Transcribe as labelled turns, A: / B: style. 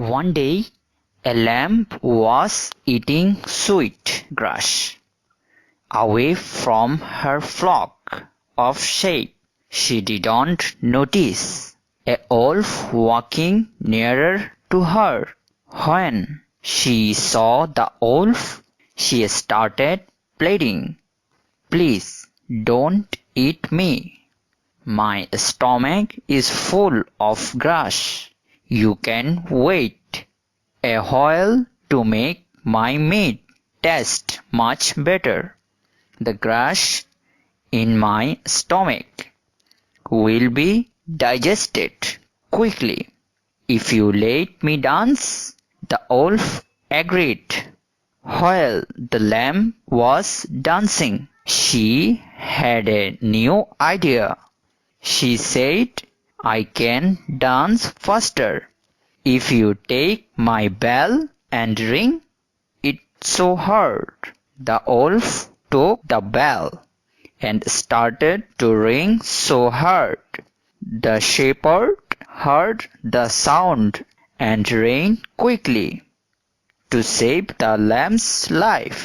A: One day, a lamb was eating sweet grass away from her flock of sheep. She didn't notice a wolf walking nearer to her. When she saw the wolf, she started pleading, "Please don't eat me. My stomach is full of grass. You can wait a while to make my meat taste much better. The grass in my stomach will be digested quickly if you let me dance." The wolf agreed. While the lamb was dancing, she had a new idea. She said, "I can dance faster if you take my bell and ring it so hard." The wolf took the bell and started to ring so hard. The shepherd heard the sound and ran quickly to save the lamb's life.